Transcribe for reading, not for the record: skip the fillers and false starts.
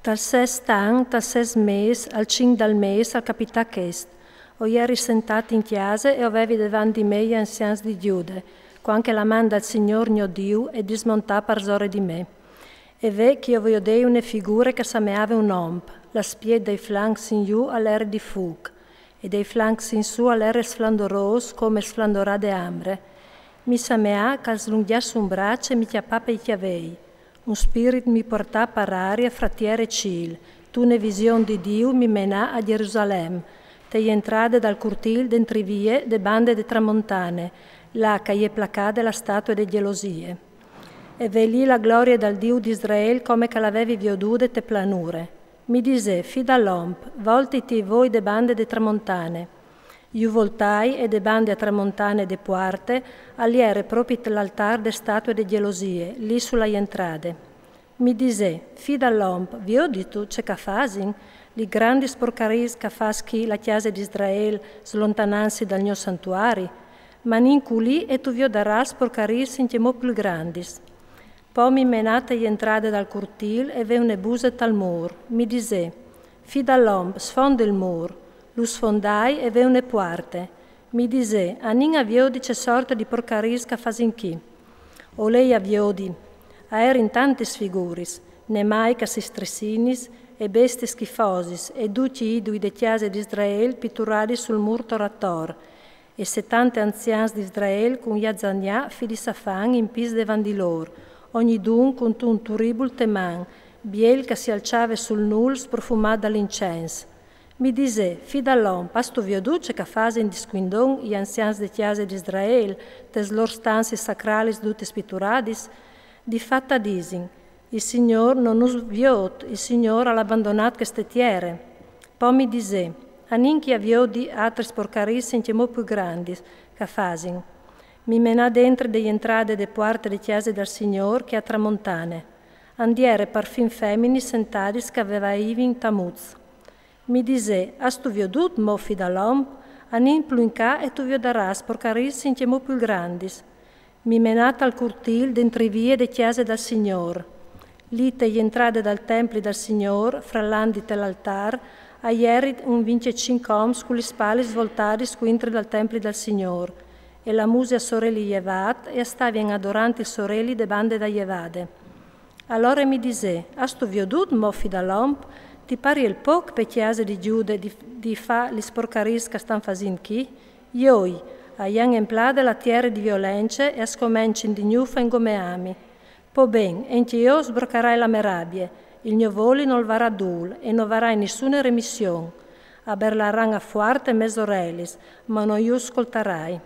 Tal ses tan, tal ses mes, al 5 dal mes, al capità chest. Ho ieri sentati in chiesa e avevi davanti di me gli anziani di Giude, quanche la manda al Signor mio Dio e dismontà parzore di me. E ve che io vi dei una figura che sameava un omp, la spie dei flanks in giù all'era di fug, e dei flanks in su all'era sflandoros come sflandorà de ambre. Mi samea che slunghiasse un braccio e mi chiappà per i chiavei. Un spirito mi portà per aria fra tierra e ciel. Tu ne visione di Dio mi menà a Gerusalemme. Te entrate dal curtil d'entri vie de bande de tramontane, là che è placate la statua de gelosie. E ve lì la gloria dal Dio di Israele come che l'avevi viodude te planure. Mi dise, fida l'omp, voltiti voi de bande de tramontane. Iu voltai e de bande a tramontane de puarte, aliere proprio l'altar de statue de gelosie, lì sulla entrade. Mi dise, fida l'omp, viodi tu ce ca fasin? Li grandi sporcaris ca faschi la chiesa di Israele slontanansi dal mio santuari? Ma ninculì e tu viodarà sporcaris in chiemo più grandis. Poi mi menate gli entrade dal curtil e ve une buse tal mur. Mi dise, fida l'omp, sfonda il mur. Lo sfondai e ve une puarte. Mi dise, anin aviodi c'è sorta di porcaris ca fasin chi. O lei aviodi, a erin tantis figuris, ne mai ca si stressinis, e bestie schifosis, e duci idui de chiese di Israele pitturati sul mur torator, e 70 anzians di Israele con Yazania, fili Safan, in pis devan di lor, ogni dun con un turibul teman, biel che si alciave sul nul sprofumat dall'incens. Mi dise, fida l'om, pasto vioduce che fase in disquindon gli anzians de chiese di Israele, tes lor stanzi sacralis dute spituradis, di fatta disin, il Signor non us viot, il Signor ha abbandonat queste tiere. Poi mi dise, aninchi aviodi altri sporcaris in chiemo più grandi, che fasin. Mi menà dentro degli entrade de porte de chiese del Signor che a tramontane. Andiere parfin femmini sentadis che aveva ivi in Tamuz. Mi dise, has tu viodut mofi dall'om, anin plunca e tu viodarás porcaris in chiemo più grandis. Mi menata al curtil d'entri vie de chiese del Signor. Lì te gli entrade dal templi del Signor, fra l'andite l'altar, a ieri un 25 oms con le spalle svoltati squintri dal templi del Signor, e la musia sorelli Jevat, e stavien adoranti i sorelli de bande da Jevade. Allora mi dise, has tu viodut mofi dall'omp, ti pari il poc pe chiese di Giude di fa li sporcaris che stan fasin chi? Ioi, a ian emplade la tierra di violenze e a scomencin di gnufa in gomeami. Po ben, enti io sbroccarai la merabie, il mio voli non varrà dul e non varrai nessuna remissione. A berlaran a fuarte mesorelis, ma non io ascoltarai.